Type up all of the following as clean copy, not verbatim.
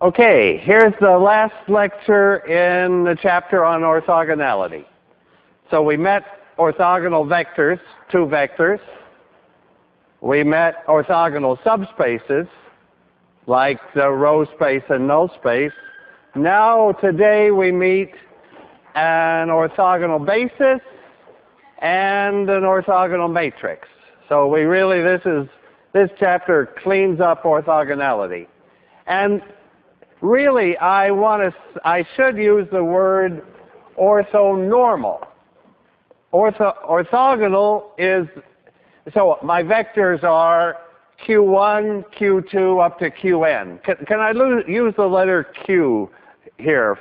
Okay, here's the last lecture in the chapter on orthogonality. So we met orthogonal vectors, two vectors. We met orthogonal subspaces, like the row space and null space. Now, today, we meet an orthogonal basis and an orthogonal matrix. So we really, this chapter cleans up orthogonality. And really, I should use the word orthonormal. Orthogonal is, so my vectors are Q1, Q2, up to Qn. Can I use the letter Q here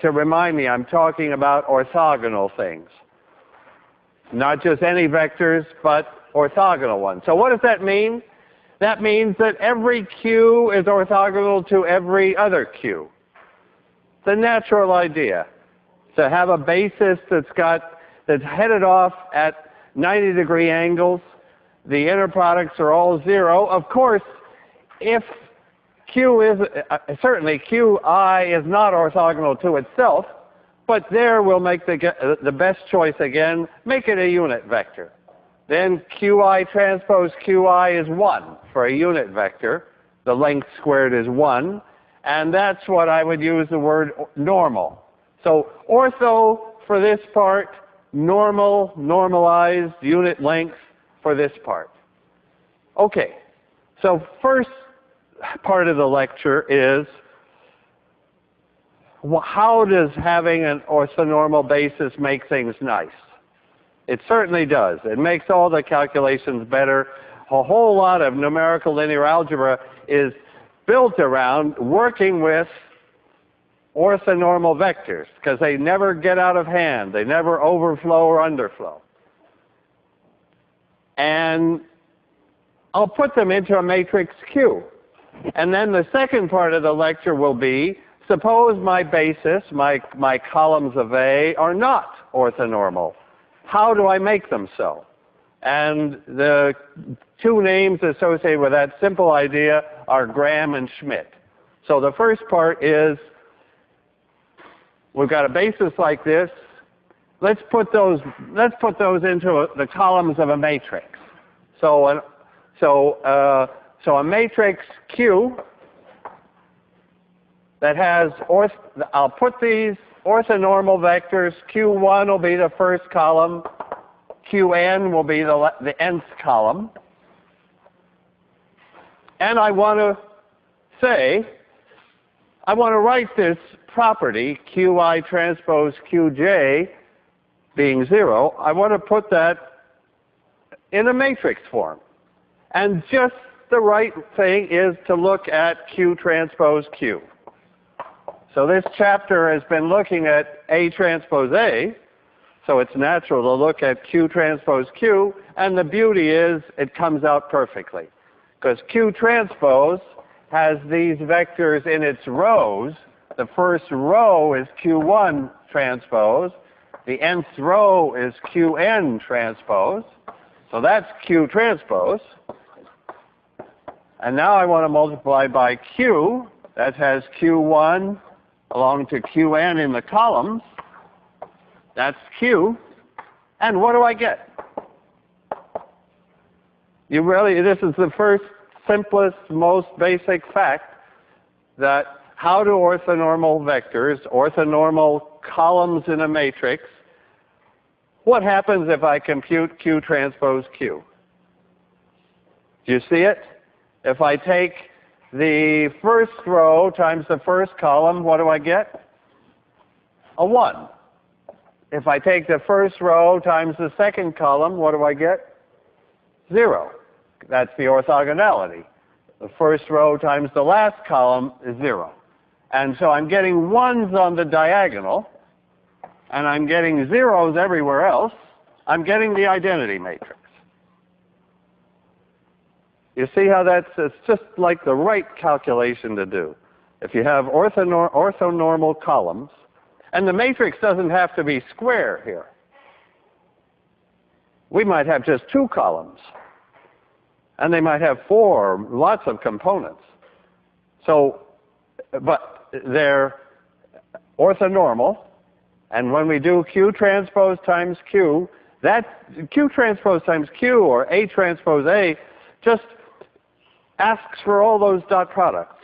to remind me I'm talking about orthogonal things? Not just any vectors, but orthogonal ones. So what does that mean? That means that every Q is orthogonal to every other Q. It's a natural idea to have a basis that's headed off at 90-degree angles. The inner products are all zero. Of course, if Q is, certainly Qi is not orthogonal to itself, but there we'll make the best choice again, make it a unit vector. Then Qi transpose Qi is 1 for a unit vector. The length squared is 1. And that's what I would use the word normal. So ortho for this part, normal, normalized, unit length for this part. Okay, so first part of the lecture is how does having an orthonormal basis make things nice? It certainly does. It makes all the calculations better. A whole lot of numerical linear algebra is built around working with orthonormal vectors because they never get out of hand. They never overflow or underflow. And I'll put them into a matrix Q. And then the second part of the lecture will be, suppose my basis, my columns of A, are not orthonormal. How do I make them so? And the two names associated with that simple idea are Graham and Schmidt. So the first part is, we've got a basis like this. Let's put those into the columns of a matrix. So a matrix Q that has, I'll put these orthonormal vectors. Q1 will be the first column. Qn will be the nth column. And I want to write this property, Qi transpose Qj being 0, I want to put that in a matrix form. And just the right thing is to look at Q transpose Q. So this chapter has been looking at A transpose A, so it's natural to look at Q transpose Q, and the beauty is it comes out perfectly. Because Q transpose has these vectors in its rows. The first row is Q1 transpose. The nth row is Qn transpose. So that's Q transpose. And now I want to multiply by Q. That has Q1 along to Qn in the columns. That's Q. And what do I get? This is the first, simplest, most basic fact that how do orthonormal vectors, orthonormal columns in a matrix, what happens if I compute Q transpose Q? Do you see it? If I take the first row times the first column, what do I get? A 1. If I take the first row times the second column, what do I get? 0. That's the orthogonality. The first row times the last column is 0. And so I'm getting 1s on the diagonal, and I'm getting 0s everywhere else. I'm getting the identity matrix. You see how it's just like the right calculation to do. If you have orthonormal columns, and the matrix doesn't have to be square here. We might have just 2 columns. And they might have 4, lots of components. So but they're orthonormal. And when we do Q transpose times Q, that Q transpose times Q, or A transpose A, just asks for all those dot products,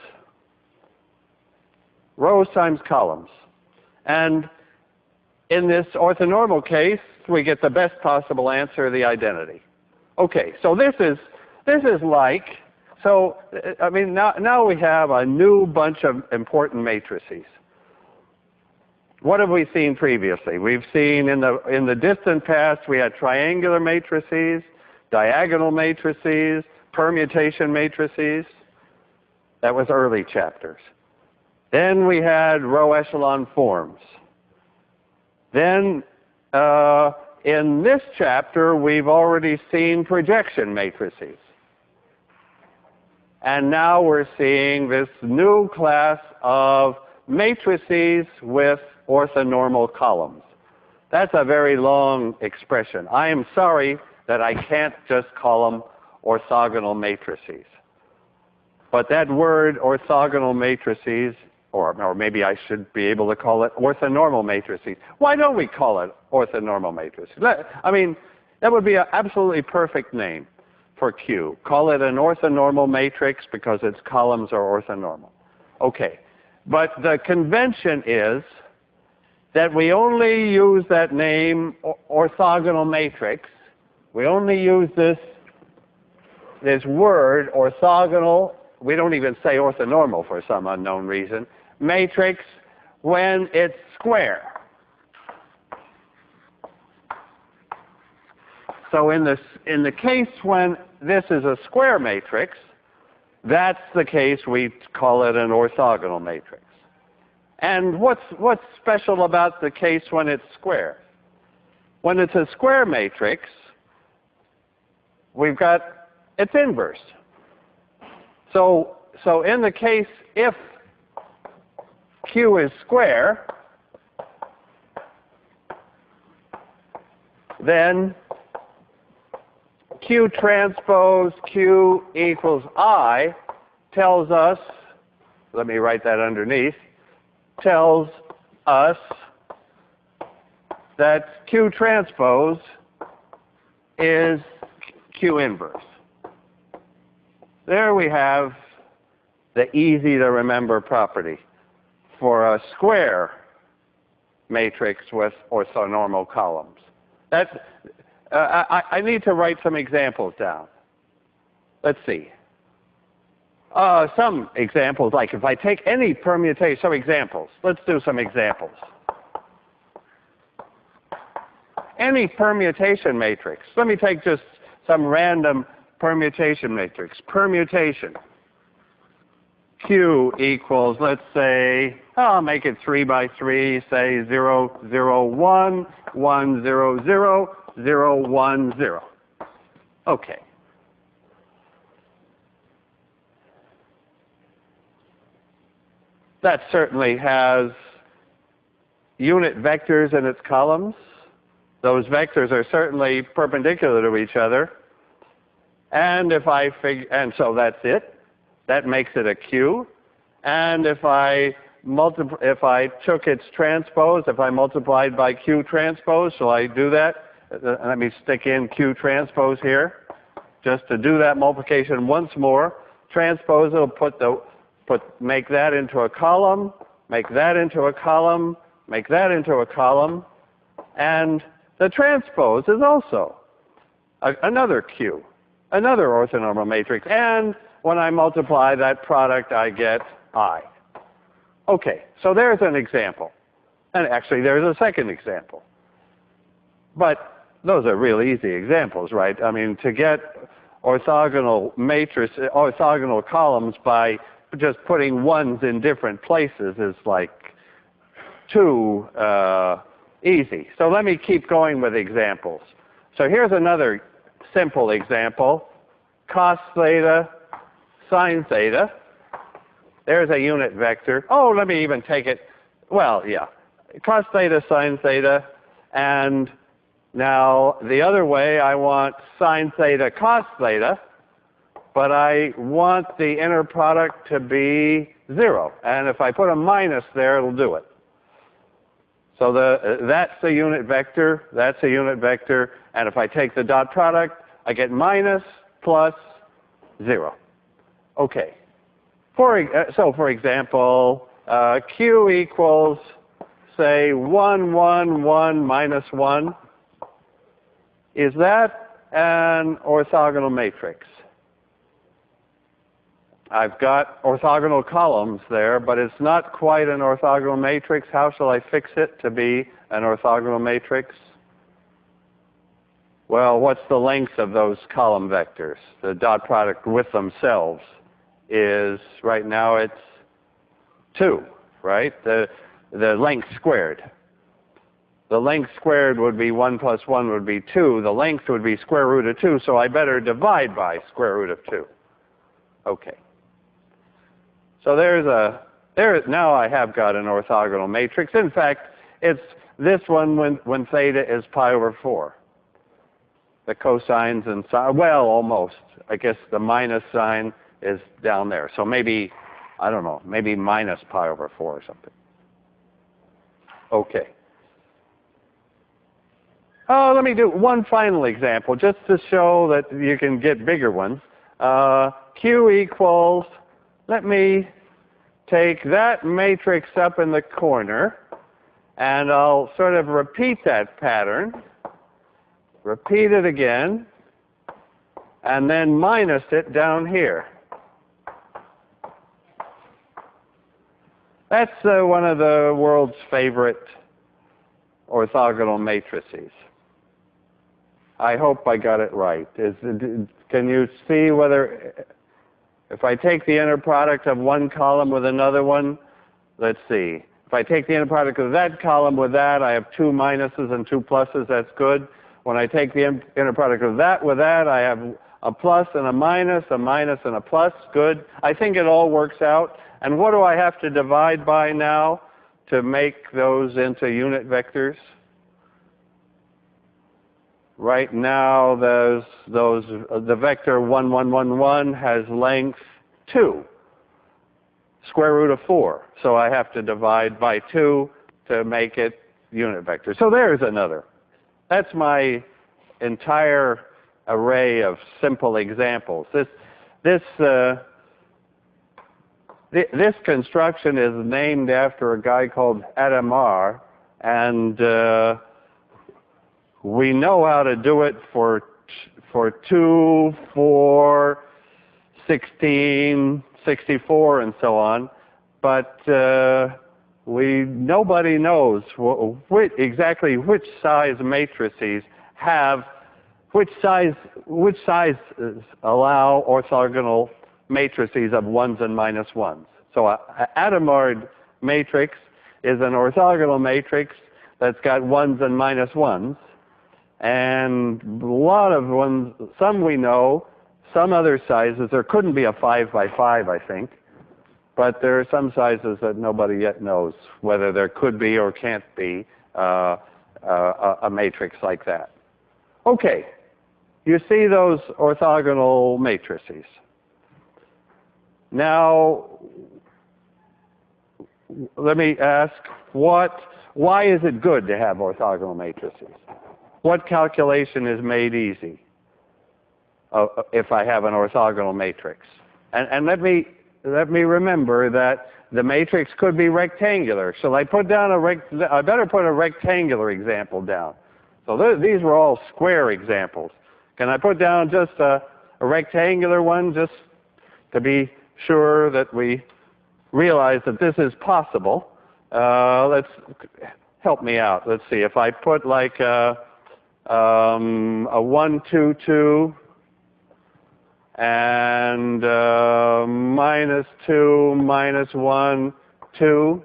rows times columns. And in this orthonormal case, we get the best possible answer, the identity. Okay, so this is like, so I mean, now we have a new bunch of important matrices. What have we seen previously? We've seen in the distant past, we had triangular matrices, diagonal matrices, permutation matrices. That was early chapters. Then we had row echelon forms. Then in this chapter, we've already seen projection matrices. And now we're seeing this new class of matrices with orthonormal columns. That's a very long expression. I am sorry that I can't just call them orthogonal matrices. But that word orthogonal matrices, or maybe I should be able to call it orthonormal matrices. Why don't we call it orthonormal matrices? I mean, that would be an absolutely perfect name for Q. Call it an orthonormal matrix because its columns are orthonormal. Okay, but the convention is that we only use that name, orthogonal matrix. We only use this word, orthogonal. We don't even say orthonormal for some unknown reason. Matrix when it's square. So in the case when this is a square matrix, that's the case we call it an orthogonal matrix. And what's special about the case when it's square? When it's a square matrix, we've got its inverse. So in the case if Q is square, then Q transpose Q equals I tells us, let me write that underneath, tells us that Q transpose is Q inverse. There we have the easy to remember property for a square matrix with orthonormal columns. I need to write some examples down. Let's see. Some examples, like if I take any permutation, some examples. Let's do some examples. Any permutation matrix. Let me take just some random permutation matrix. Permutation. Q equals, let's say, I'll make it 3 by 3, say 0, 0, 1, 1, 0, 0, 0, 1, 0. Okay. That certainly has unit vectors in its columns. Those vectors are certainly perpendicular to each other. And and so that's it. That makes it a Q. And if I took its transpose, if I multiplied by Q transpose, shall I do that? Let me stick in Q transpose here, just to do that multiplication once more. Transpose will make that into a column, make that into a column, make that into a column, and the transpose is also another Q, another orthonormal matrix, and when I multiply that product, I get I. Okay, so there's an example. And actually, there's a second example. But those are real easy examples, right? I mean, to get orthogonal matrix, orthogonal columns by just putting ones in different places is like too easy. So let me keep going with examples. So here's another simple example. Cos theta, sine theta. There's a unit vector. Oh, let me even take it. Well, yeah. Cos theta, sine theta. And now the other way, I want sine theta, cos theta. but I want the inner product to be 0. And if I put a minus there, it'll do it. So that's a unit vector, that's a unit vector, and if I take the dot product, I get minus, plus, 0. Okay. So for example, Q equals, say, 1, 1, 1, minus 1. Is that an orthogonal matrix? I've got orthogonal columns there, but it's not quite an orthogonal matrix. How shall I fix it to be an orthogonal matrix? Well, what's the length of those column vectors? The dot product with themselves is, right now, it's 2, right? The length squared. The length squared would be 1 plus 1 would be 2. The length would be square root of 2, so I better divide by square root of 2. Okay. So now I have got an orthogonal matrix. In fact, it's this one when theta is pi over 4. The cosines and sine, well, almost. I guess the minus sign is down there. So maybe, I don't know, maybe minus pi over 4 or something. Okay. Oh, let me do one final example just to show that you can get bigger ones. Q equals, let me take that matrix up in the corner, and I'll sort of repeat that pattern. Repeat it again, and then minus it down here. That's one of the world's favorite orthogonal matrices. I hope I got it right. Can you see whether, if I take the inner product of one column with another one, let's see. If I take the inner product of that column with that, I have 2 minuses and 2 pluses, that's good. When I take the inner product of that with that, I have a plus and a minus and a plus, good. I think it all works out. And what do I have to divide by now to make those into unit vectors? Right now, the vector 1, 1, 1, 1 has length 2, square root of 4. So I have to divide by 2 to make it unit vector. So there's another. That's my entire array of simple examples. This construction is named after a guy called Adamar, and we know how to do it for 2, 4, 16, 64, and so on, but nobody knows exactly which size matrices have, which size allow orthogonal matrices of 1s and minus 1s. So an Adamar matrix is an orthogonal matrix that's got 1s and minus 1s. And a lot of ones, some we know, some other sizes. There couldn't be a 5 by 5, I think. But there are some sizes that nobody yet knows whether there could be or can't be a matrix like that. Okay. You see those orthogonal matrices. Now, let me ask, why is it good to have orthogonal matrices? What calculation is made easy if I have an orthogonal matrix? And let me remember that the matrix could be rectangular. Shall I put down I better put a rectangular example down. So these were all square examples. Can I put down just a rectangular one just to be sure that we realize that this is possible? Help me out. Let's see. If I put like a 1, 2, 2, and minus 2, minus 1, 2.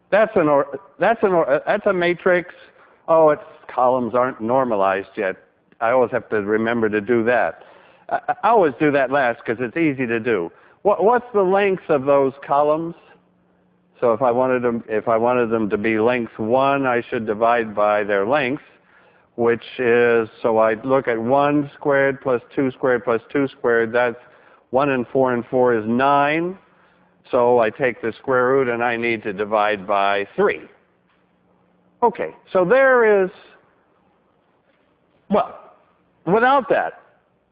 That's a matrix. Oh, its columns aren't normalized yet. I always have to remember to do that. I always do that last because it's easy to do. What's the length of those columns? So if I wanted them to be length 1, I should divide by their length. which is, so I look at 1 squared plus 2 squared plus 2 squared, that's 1 and 4 is 9. So I take the square root and I need to divide by 3. Okay, so there is, well, without that,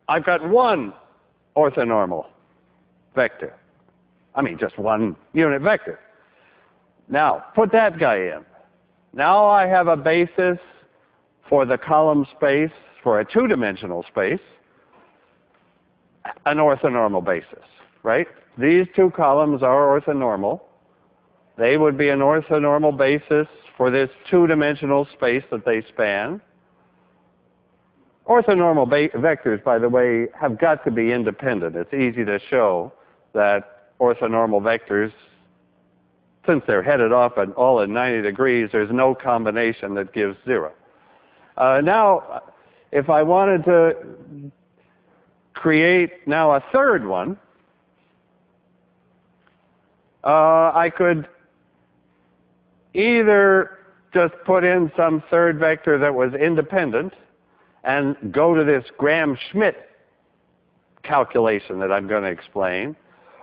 I've got one orthonormal vector. I mean, just one unit vector. Now, put that guy in. Now I have a basis for the column space, for a two-dimensional space, an orthonormal basis, right? These two columns are orthonormal. They would be an orthonormal basis for this two-dimensional space that they span. Orthonormal vectors, by the way, have got to be independent. It's easy to show that orthonormal vectors, since they're headed off at all at 90 degrees, there's no combination that gives 0. Now, if I wanted to create now a third one, I could either just put in some third vector that was independent and go to this Gram-Schmidt calculation that I'm going to explain,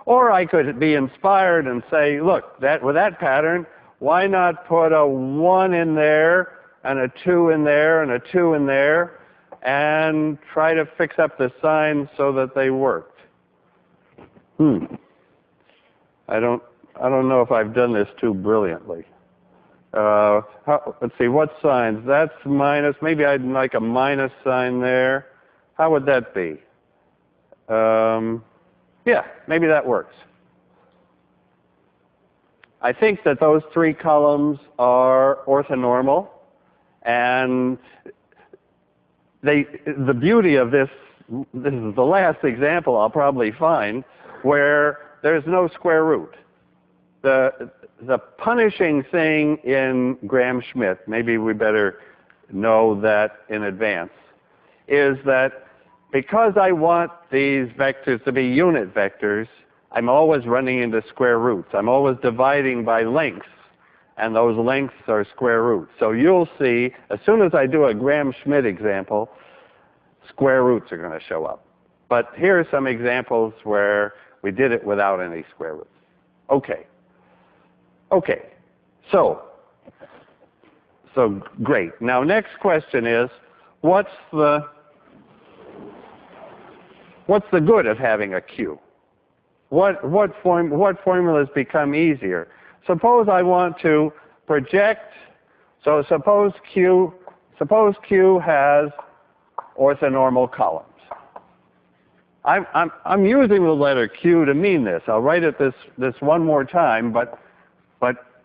or I could be inspired and say, look, with that pattern, why not put a 1 in there and a 2 in there and a 2 in there and try to fix up the signs so that they worked? I don't know if I've done this too brilliantly. Let's see, what signs? That's minus. Maybe I'd like a minus sign there. How would that be? Yeah, maybe that works. I think that those three columns are orthonormal, and the beauty of this is the last example I'll probably find where there's no square root. The punishing thing in Gram-Schmidt, maybe we better know that in advance, is that because I want these vectors to be unit vectors, I'm always running into square roots. I'm always dividing by lengths, and those lengths are square roots. So you'll see, as soon as I do a Gram-Schmidt example, square roots are going to show up. But here are some examples where we did it without any square roots. Okay, so great. Now, next question is, what's the good of having a Q? What formulas become easier? Suppose I want to project. So suppose Q has orthonormal columns. I'm using the letter Q to mean this. I'll write it this one more time, but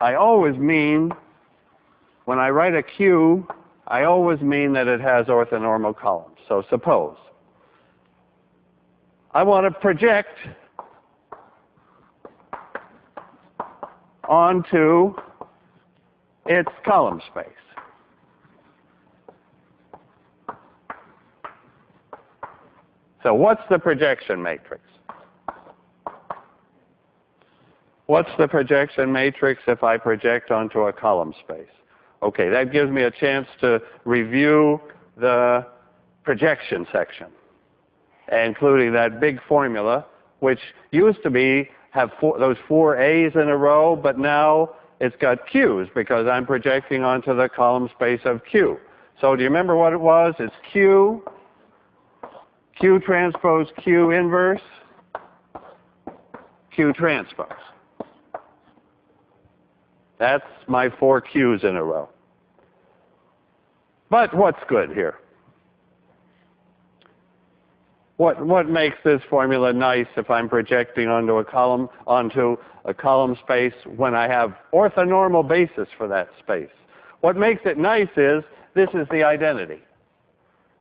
I always mean, when I write a Q, I always mean that it has orthonormal columns. So suppose I want to project onto its column space. So what's the projection matrix? What's the projection matrix if I project onto a column space? Okay, that gives me a chance to review the projection section, including that big formula, which used to have those 4 A's in a row, but now it's got Q's because I'm projecting onto the column space of Q. So do you remember what it was? It's Q transpose Q inverse, Q transpose. That's my 4 Q's in a row. But what's good here? What makes this formula nice if I'm projecting onto a column space when I have orthonormal basis for that space? What makes it nice is this is the identity.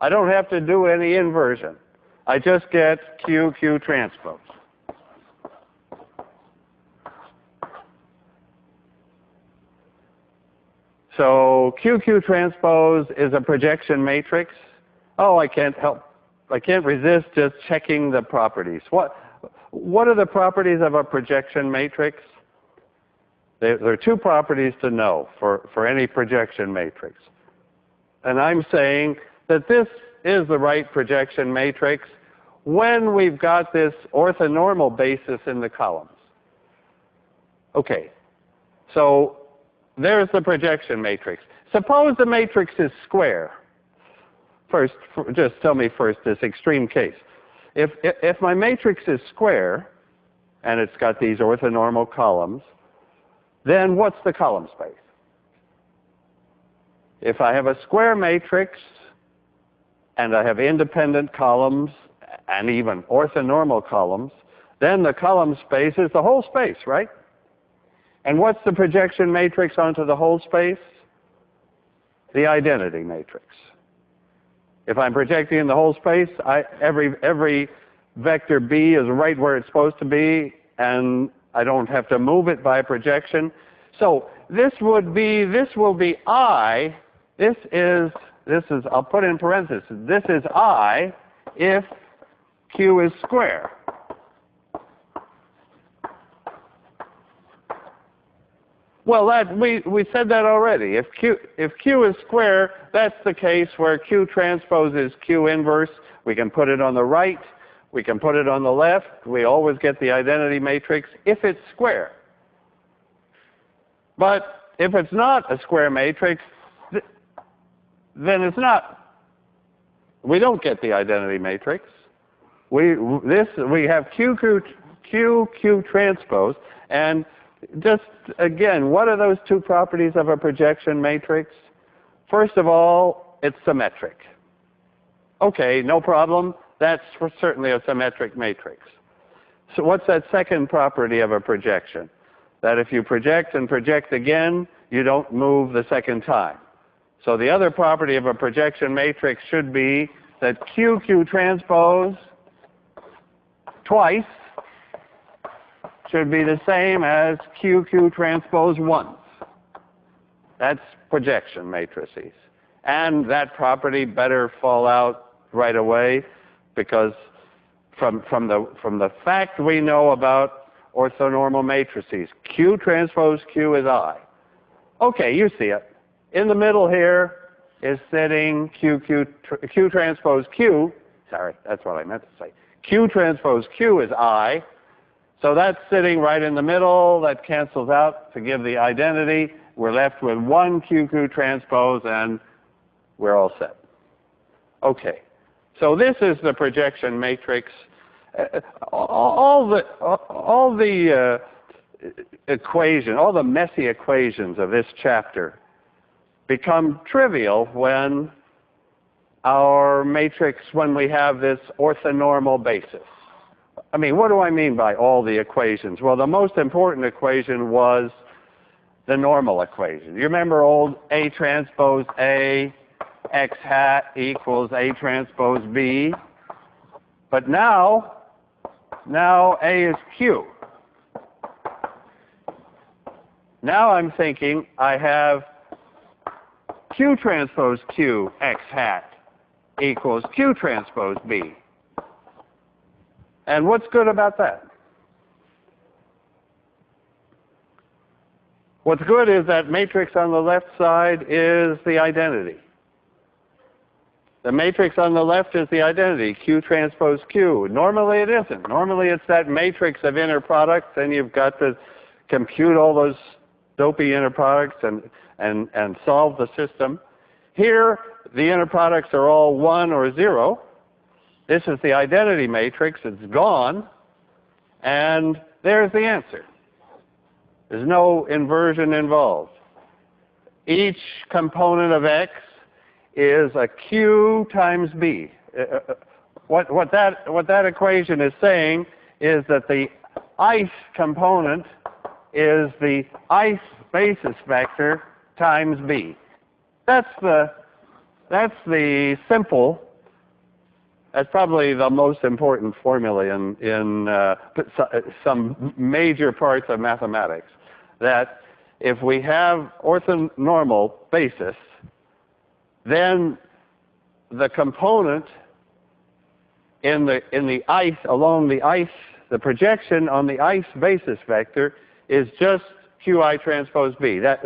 I don't have to do any inversion. I just get Q transpose. So Q transpose is a projection matrix. Oh, I can't resist just checking the properties. What are the properties of a projection matrix? There are 2 properties to know for any projection matrix. And I'm saying that this is the right projection matrix when we've got this orthonormal basis in the columns. Okay, so there's the projection matrix. Suppose the matrix is square. First, just tell me first this extreme case. If my matrix is square, and it's got these orthonormal columns, then what's the column space? If I have a square matrix, and I have independent columns, and even orthonormal columns, then the column space is the whole space, right? And what's the projection matrix onto the whole space? The identity matrix. If I'm projecting in the whole space, every vector B is right where it's supposed to be, and I don't have to move it by projection. So this will be I. This is, I'll put in parentheses, this is I if Q is square. Well, we said that already. If Q is square, that's the case where Q transpose is Q inverse. We can put it on the right. We can put it on the left. We always get the identity matrix if it's square. But if it's not a square matrix, then it's not. We don't get the identity matrix. We have Q transpose, and just again, what are those two properties of a projection matrix? First of all, it's symmetric. Okay, no problem. That's certainly a symmetric matrix. So what's that second property of a projection? That if you project and project again, you don't move the second time. So the other property of a projection matrix should be that Q transpose twice should be the same as Q transpose once. That's projection matrices. And that property better fall out right away, because from the fact we know about orthonormal matrices, Q transpose Q is I. Okay, you see it. In the middle here is sitting Q transpose Q. Sorry, that's what I meant to say. Q transpose Q is I. So that's sitting right in the middle. That cancels out to give the identity. We're left with one Q transpose, and we're all set. Okay. So this is the projection matrix. All the messy equations of this chapter become trivial when we have this orthonormal basis. I mean, what do I mean by all the equations? Well, the most important equation was the normal equation. You remember old A transpose A x hat equals A transpose B? But now A is Q. Now I'm thinking I have Q transpose Q x hat equals Q transpose B. And what's good about that? What's good is that matrix on the left side is the identity. The matrix on the left is the identity, Q transpose Q. Normally it isn't. Normally it's that matrix of inner products, and you've got to compute all those dopey inner products and solve the system. Here, the inner products are all 1 or 0. This is the identity matrix. It's gone. And there's the answer. There's no inversion involved. Each component of X is a Q times B. What that equation is saying is that the ith component is the ith basis vector times B. That's the simple. That's probably the most important formula in some major parts of mathematics. That if we have orthonormal basis, then the component in the ith, along the ith, the projection on the ith basis vector is just Qi transpose B. That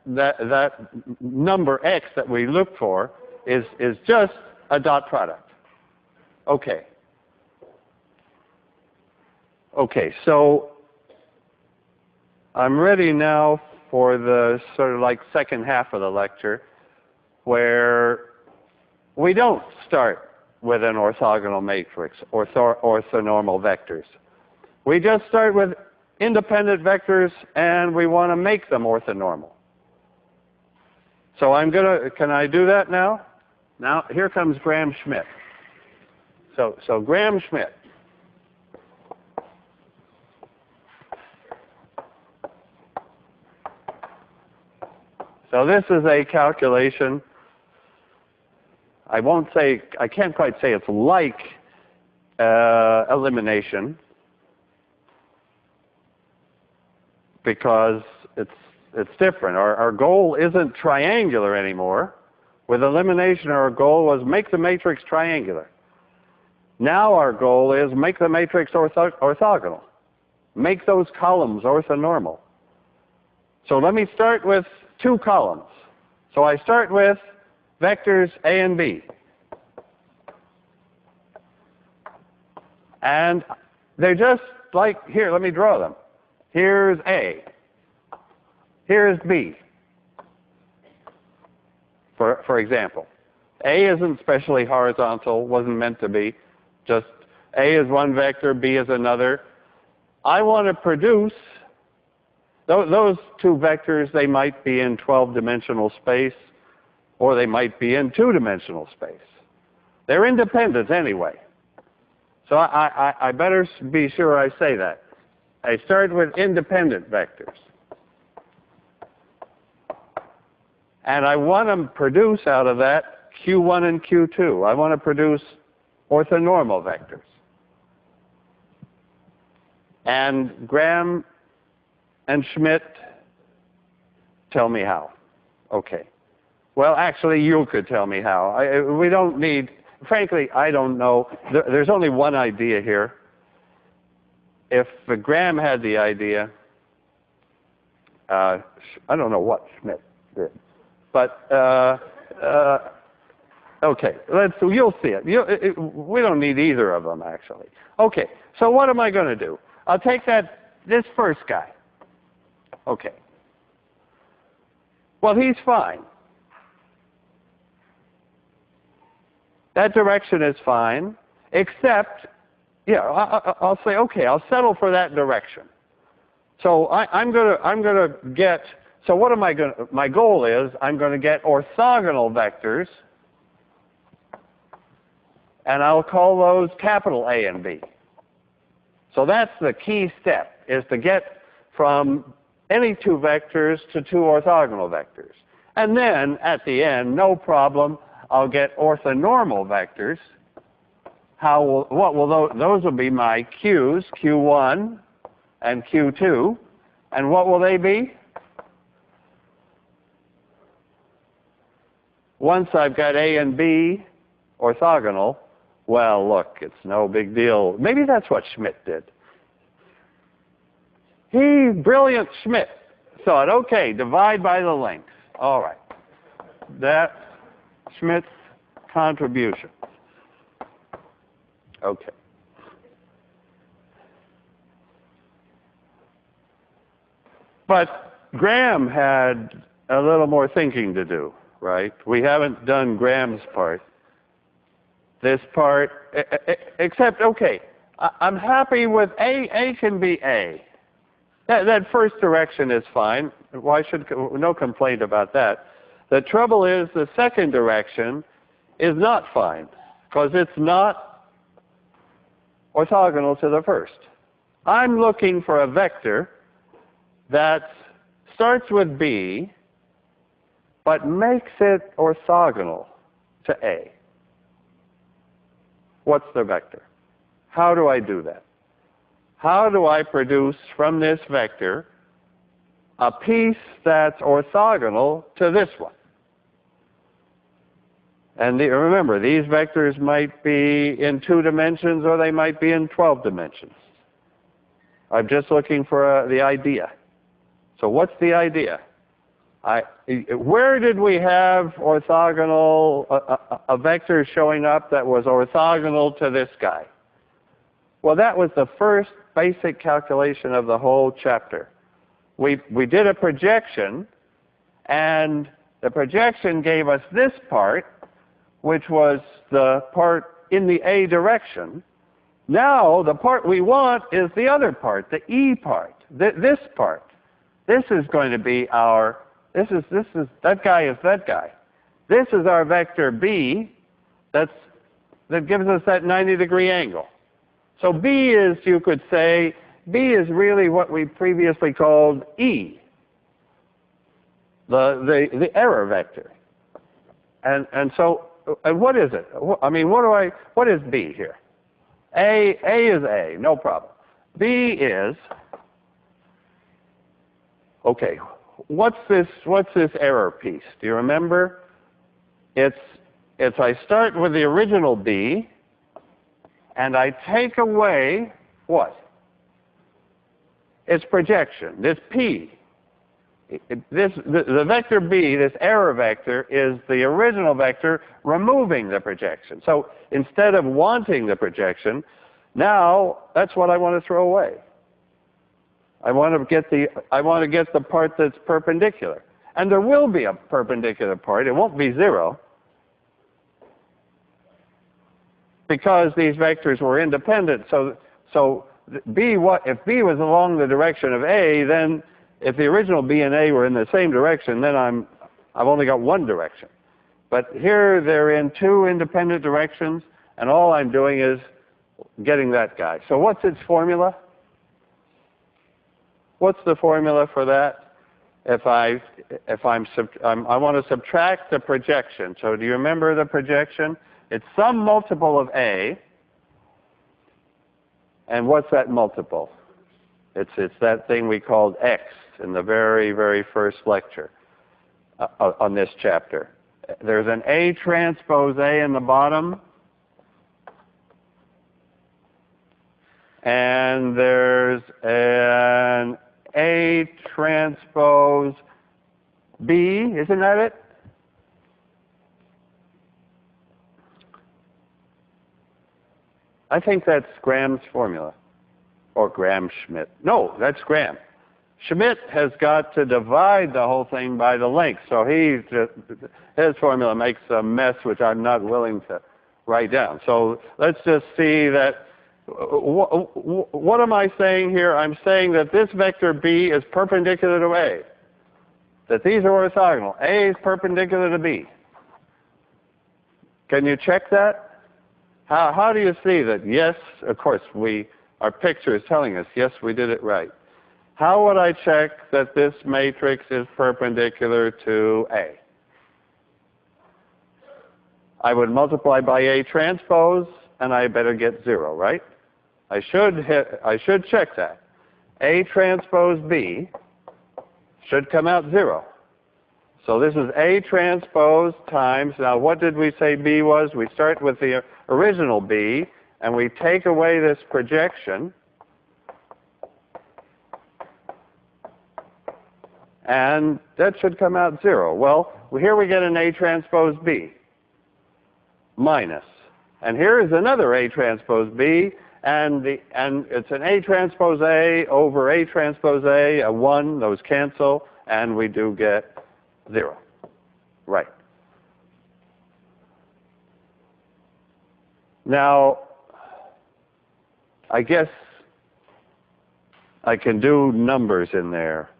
that number x that we look for is just a dot product. Okay. Okay, so I'm ready now for the sort of like second half of the lecture, where we don't start with an orthogonal matrix, orthonormal vectors. We just start with independent vectors, and we want to make them orthonormal. So can I do that now? Now, here comes Graham-Schmidt. So Graham-Schmidt. So this is a calculation. I can't quite say it's like elimination, because it's different. Our goal isn't triangular anymore. With elimination, our goal was make the matrix triangular. Now our goal is make the matrix orthogonal. Make those columns orthonormal. So let me start with two columns. So I start with vectors A and B. And they're just like, here, let me draw them. Here's A. Here's B. For example, A isn't specially horizontal, wasn't meant to be. Just A is one vector, B is another. I want to produce those two vectors. They might be in 12-dimensional space, or they might be in 2-dimensional space. They're independent anyway. So I better be sure I say that. I start with independent vectors. And I want to produce out of that Q1 and Q2. I want to produce orthonormal vectors. And Graham and Schmidt tell me how. Okay. Well, actually, you could tell me how. We don't need, frankly, I don't know. There's only one idea here. If Graham had the idea, I don't know what Schmidt did. But, okay, you'll see it. We don't need either of them, actually. Okay, so what am I going to do? I'll take this first guy. Okay. Well, he's fine. That direction is fine, except, yeah, I'll say, okay, I'll settle for that direction. So I'm gonna get. So what am I going to? My goal is I'm going to get orthogonal vectors, and I'll call those capital A and B. So that's the key step, is to get from any two vectors to two orthogonal vectors. And then at the end, no problem, I'll get orthonormal vectors. Those will be my Q's, Q1 and Q2. And what will they be? Once I've got A and B orthogonal, well, look, it's no big deal. Maybe that's what Schmidt did. Brilliant Schmidt thought, okay, divide by the length. All right. That's Schmidt's contribution. Okay. But Graham had a little more thinking to do, right? We haven't done Graham's part. This part, except, okay, I'm happy with A. A can be A. That first direction is fine. No complaint about that. The trouble is the second direction is not fine, because it's not orthogonal to the first. I'm looking for a vector that starts with B, but makes it orthogonal to A. What's the vector? How do I do that? How do I produce from this vector a piece that's orthogonal to this one? And remember, these vectors might be in 2 dimensions, or they might be in 12 dimensions. I'm just looking for the idea. So what's the idea? Where did we have orthogonal, a vector showing up that was orthogonal to this guy? Well, that was the first basic calculation of the whole chapter. We did a projection, and the projection gave us this part, which was the part in the A direction. Now, the part we want is the other part, the E part, this part. This is going to be our, that guy is that guy. This is our vector B that gives us that 90-degree angle. So B is, you could say, B is really what we previously called E, the error vector. And so, what is it? I mean, what is B here? A is A, no problem. B is, okay, what's this error piece? Do you remember? It's I start with the original B, and I take away what? Its projection, this P. The vector B, this error vector, is the original vector removing the projection. So instead of wanting the projection, now that's what I want to throw away. I want to get the part that's perpendicular. And there will be a perpendicular part. It won't be 0. Because these vectors were independent. So if B was along the direction of A, then if the original B and A were in the same direction, then I've only got one direction. But here they're in two independent directions, and all I'm doing is getting that guy. So what's its formula? What's the formula for that? I want to subtract the projection. So do you remember the projection? It's some multiple of A. And what's that multiple? It's that thing we called X in the very, very first lecture on this chapter. There's an A transpose A in the bottom. And there's an A transpose B. Isn't that it? I think that's Graham's formula. Or Graham-Schmidt. No, that's Graham. Schmidt has got to divide the whole thing by the length. So his formula makes a mess which I'm not willing to write down. So let's just see that. What am I saying here? I'm saying that this vector B is perpendicular to A. That these are orthogonal. A is perpendicular to B. Can you check that? How do you see that? Yes, of course, our picture is telling us, yes, we did it right. How would I check that this matrix is perpendicular to A? I would multiply by A transpose, and I better get 0, right? I should check that. A transpose B should come out 0. So this is A transpose times, now what did we say B was? We start with the original B, and we take away this projection, and that should come out 0. Well, here we get an A transpose B, minus. And here is another A transpose B, and it's an A transpose A over A transpose A, a 1, those cancel, and we do get 0. Right. Now, I guess I can do numbers in there,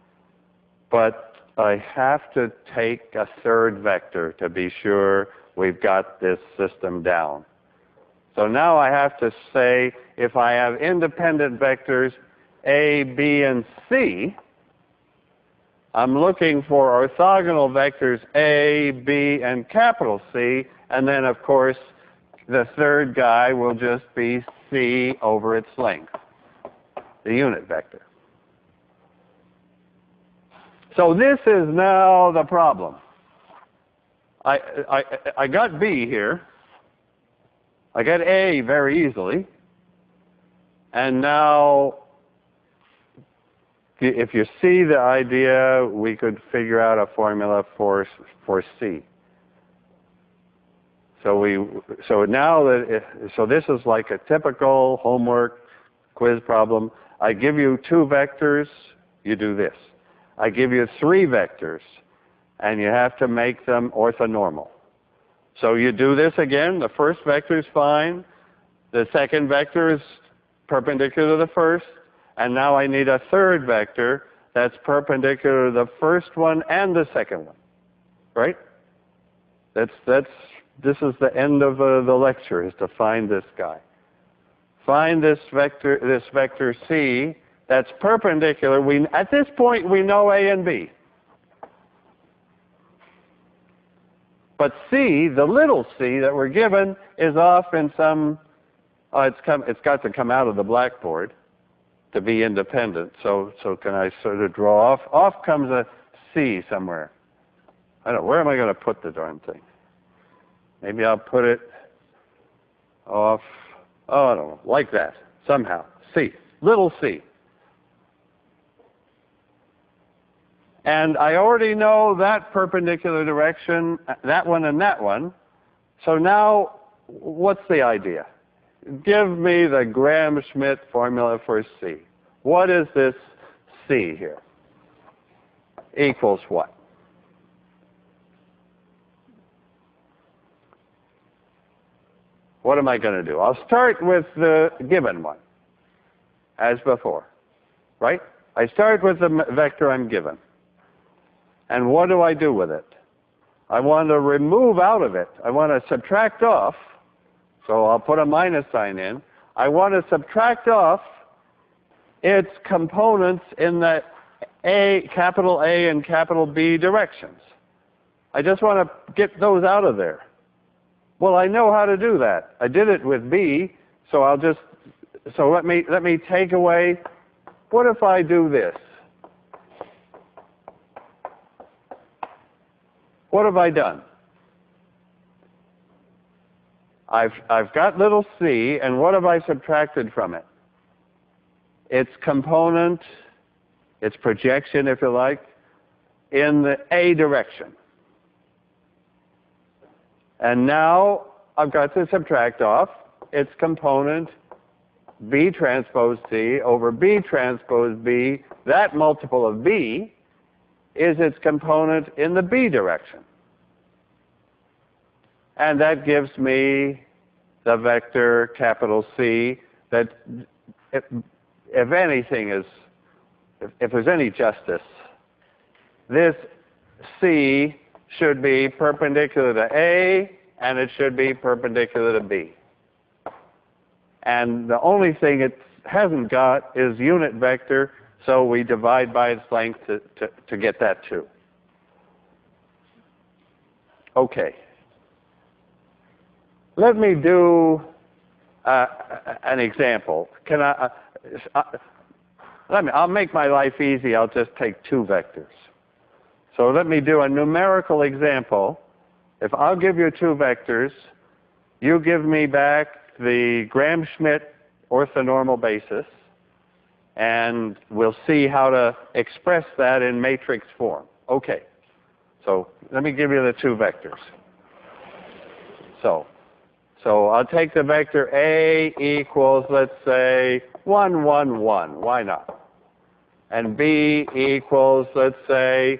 but I have to take a third vector to be sure we've got this system down. So now I have to say if I have independent vectors A, B, and C, I'm looking for orthogonal vectors A, B, and capital C, and then, of course, the third guy will just be C over its length, the unit vector. So this is now the problem. I got B here. I got A very easily. And now If you see the idea, we could figure out a formula for C. So now that so this is like a typical homework quiz problem. I give you 2 vectors, you do this. I give you 3 vectors, and you have to make them orthonormal. So you do this again. The first vector is fine. The second vector is perpendicular to the first. And now I need a third vector that's perpendicular to the first one and the second one. Right? This is the end of the lecture, is to find this guy. Find this vector C that's perpendicular. At this point, we know A and B. But C, the little c that we're given, is off in some, it's got to come out of the blackboard to be independent. So can I sort of draw off? Off comes a C somewhere. I don't know, where am I going to put the darn thing? Maybe I'll put it off, oh, I don't know, like that, somehow. C, little c. And I already know that perpendicular direction, that one and that one. So now, what's the idea? Give me the Graham-Schmidt formula for C. What is this C here? Equals what? What am I going to do? I'll start with the given one, as before, right? I start with the vector I'm given. And what do I do with it? I want to remove out of it. I want to subtract off. So I'll put a minus sign in. I want to subtract off its components in the capital A and capital B directions. I just want to get those out of there. Well, I know how to do that. I did it with B, so let me take away. What if I do this? What have I done? I've got little c, and what have I subtracted from it? Its component, its projection, if you like, in the A direction. And now I've got to subtract off its component B transpose C over B transpose B. That multiple of B is its component in the B direction. And that gives me the vector capital C that, if anything is, if there's any justice, this C should be perpendicular to A, and it should be perpendicular to B. And the only thing it hasn't got is unit vector, so we divide by its length to get that too. Okay. Let me do an example. I'll make my life easy. I'll just take 2 vectors. So let me do a numerical example. If I'll give you 2 vectors, you give me back the Graham-Schmidt orthonormal basis, and we'll see how to express that in matrix form. Okay. So let me give you the 2 vectors. So I'll take the vector A equals, let's say, 1, 1, 1. Why not? And B equals, let's say,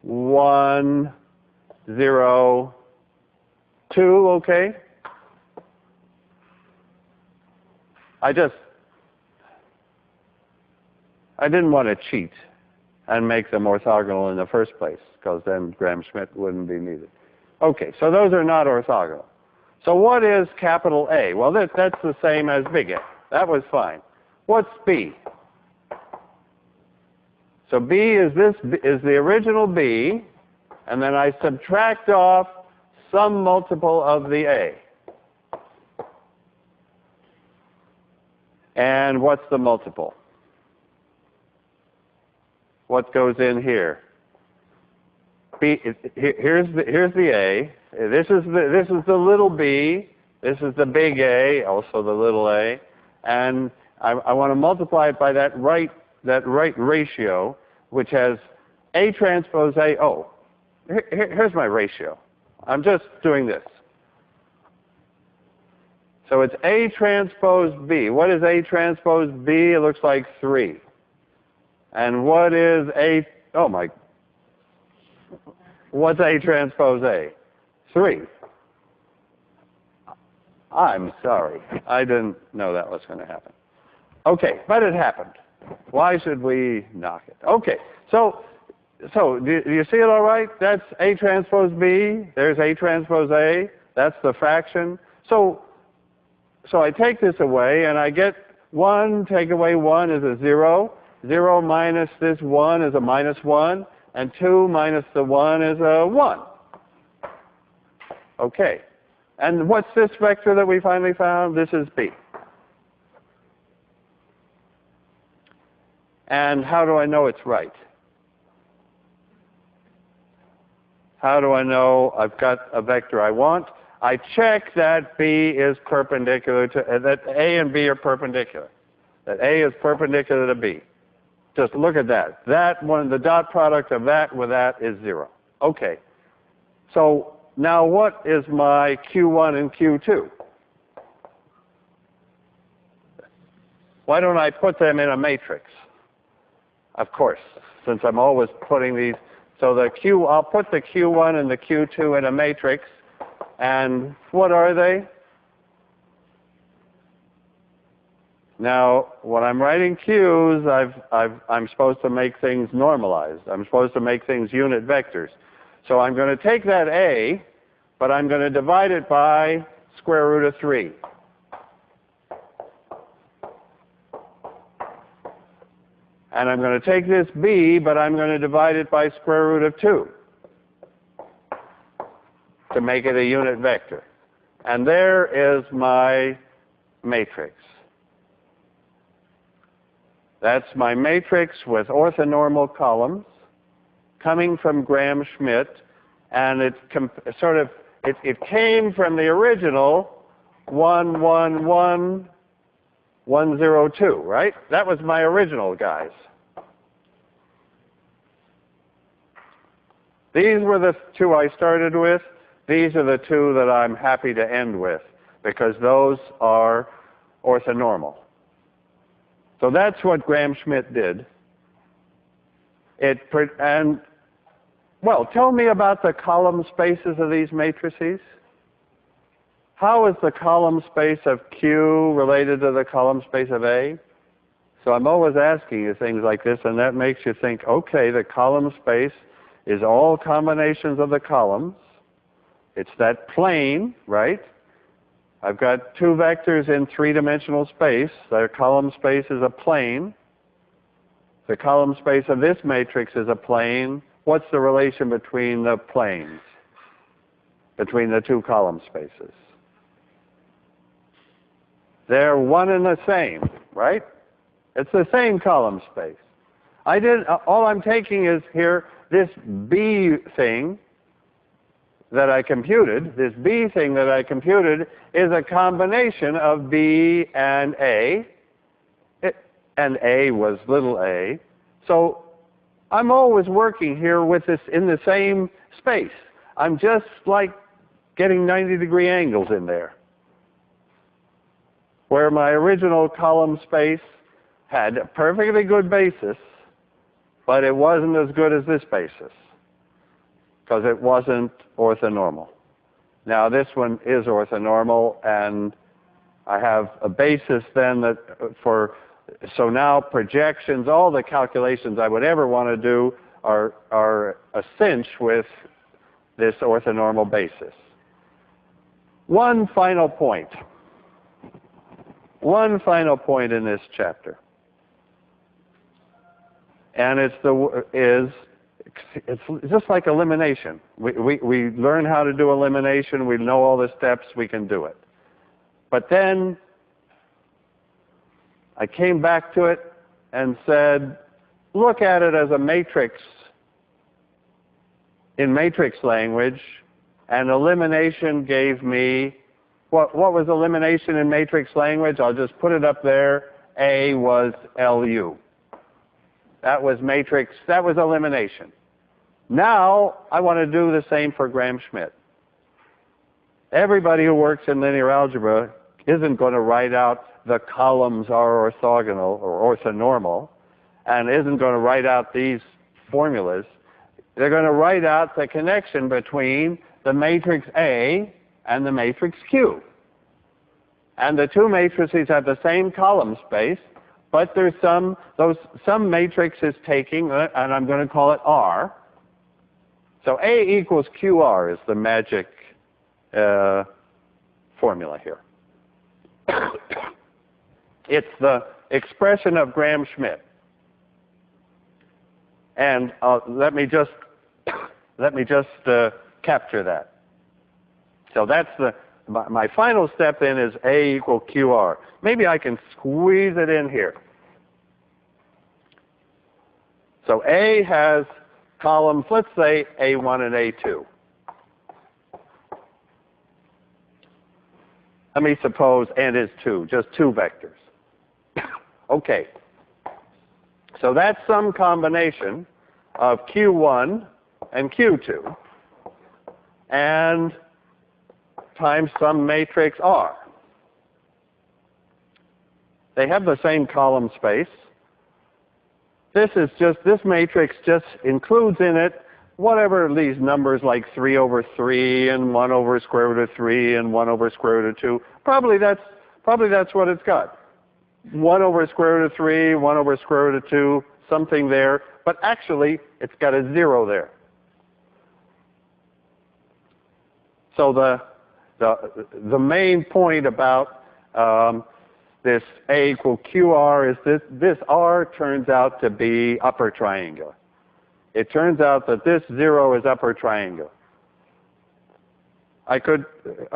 1, 0, 2, okay? I didn't want to cheat and make them orthogonal in the first place, because then Graham-Schmidt wouldn't be needed. Okay, so those are not orthogonal. So what is capital A? Well, that's the same as big A. That was fine. What's B? So B is the original B, and then I subtract off some multiple of the A. And what's the multiple? What goes in here? B. Here's the A. This is the little b. This is the big A, also the little a. And I want to multiply it by that right right ratio, which has A transpose A. Oh, here's my ratio. I'm just doing this. So it's A transpose B. What is A transpose B? It looks like 3. And what is A? Oh my. What's A transpose A? 3. I'm sorry. I didn't know that was going to happen. Okay, but it happened. Why should we knock it? Okay, so do you see it all right? That's A transpose B. There's A transpose A. That's the fraction. So I take this away, and I get 1, take away 1 is a 0. 0 minus this 1 is a minus 1. And 2 minus the 1 is a 1. Okay. And what's this vector that we finally found? This is B. And how do I know it's right? How do I know I've got a vector I want? I check that B is perpendicular to, that A and B are perpendicular. That A is perpendicular to B. Just look at that. That one, the dot product of that with that is 0. Okay. So now what is my Q1 and Q2? Why don't I put them in a matrix? Of course, since I'm always putting these. So I'll put the Q1 and the Q2 in a matrix. And what are they? Now, when I'm writing Q's, I'm supposed to make things normalized. I'm supposed to make things unit vectors. So I'm going to take that A, but I'm going to divide it by square root of 3. And I'm going to take this B, but I'm going to divide it by square root of 2 to make it a unit vector. And there is my matrix. That's my matrix with orthonormal columns coming from Graham-Schmidt, and it came from the original 1, 1, 1, 1, 0, 2, right? That was my original, guys. These were the 2 I started with. These are the 2 that I'm happy to end with, because those are orthonormal. So that's what Graham-Schmidt did. Well, tell me about the column spaces of these matrices. How is the column space of Q related to the column space of A? So I'm always asking you things like this, and that makes you think, okay, the column space is all combinations of the columns. It's that plane, right? I've got 2 vectors in 3-dimensional space. Their column space is a plane. The column space of this matrix is a plane. What's the relation between the planes, between the 2 column spaces? They're one and the same, right? It's the same column space. All I'm taking is here, this B thing that I computed, this B thing that I computed is a combination of B and A, and A was little a. So I'm always working here with this in the same space. I'm just like getting 90-degree angles in there, where my original column space had a perfectly good basis, but it wasn't as good as this basis, because it wasn't orthonormal. Now this one is orthonormal, and I have a basis then that so now projections, all the calculations I would ever want to do are a cinch with this orthonormal basis. One final point. One final point in this chapter. And it's just like elimination. We learn how to do elimination. We know all the steps. We can do it. But then I came back to it and said, look at it as a matrix in matrix language, and elimination gave me, what was elimination in matrix language? I'll just put it up there. A was LU. That was matrix, that was elimination. Now, I want to do the same for Gram-Schmidt. Everybody who works in linear algebra isn't going to write out the columns are orthogonal or orthonormal, and isn't going to write out these formulas. They're going to write out the connection between the matrix A and the matrix Q. And the two matrices have the same column space, but there's some matrix is taking, and I'm going to call it R. So A equals QR is the magic formula here. It's the expression of Gram-Schmidt. And let me just capture that. So that's my final step then is A equal QR. Maybe I can squeeze it in here. So A has columns, let's say A1 and A2. Let me suppose N is 2, just two vectors. Okay. So that's some combination of Q1 and Q2 and times some matrix R. They have the same column space. This matrix just includes in it whatever these numbers like 3 over 3 and 1 over square root of 3 and 1 over square root of 2. Probably that's what it's got. 1 over square root of 3, 1 over square root of 2, something there. But actually, it's got a 0 there. So the main point about this A equal QR is this R turns out to be upper triangular. It turns out that this 0 is upper triangular.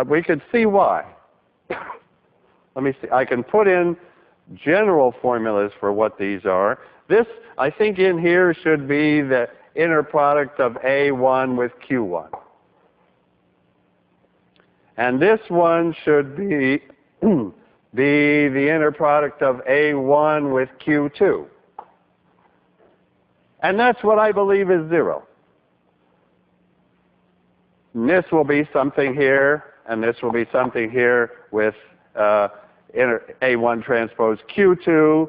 We could see why. Let me see. I can put in general formulas for what these are. This, I think in here should be the inner product of A1 with Q1. And this one should be the inner product of A1 with Q2. And that's what I believe is 0. And this will be something here, and this will be something here with inner A1 transpose Q2,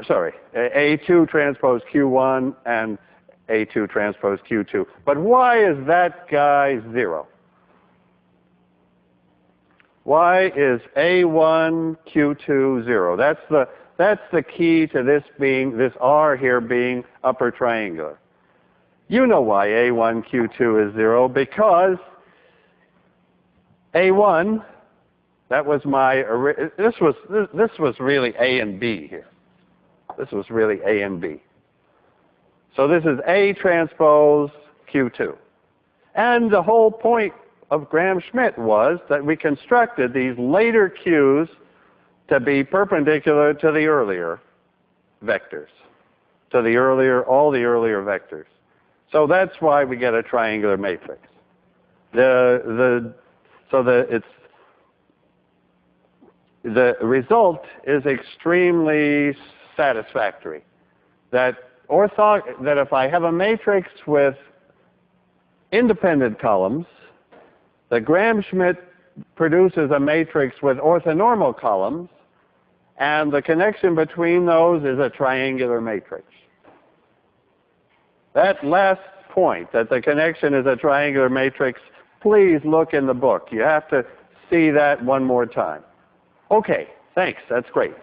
sorry, A2 transpose Q1 and A2 transpose Q2. But why is that guy 0? Why is A1 Q2 0? That's the key to this R here being upper triangular. You know why A1 Q2 is 0, because A1, that was this was really A and B here. This was really A and B. So this is A transpose Q2. And the whole point of Gram-Schmidt was that we constructed these later Qs to be perpendicular to the earlier vectors, to all the earlier vectors. So that's why we get a triangular matrix. The result is extremely satisfactory. That if I have a matrix with independent columns, the Gram-Schmidt produces a matrix with orthonormal columns, and the connection between those is a triangular matrix. That last point, that the connection is a triangular matrix, please look in the book. You have to see that one more time. Okay, thanks. That's great.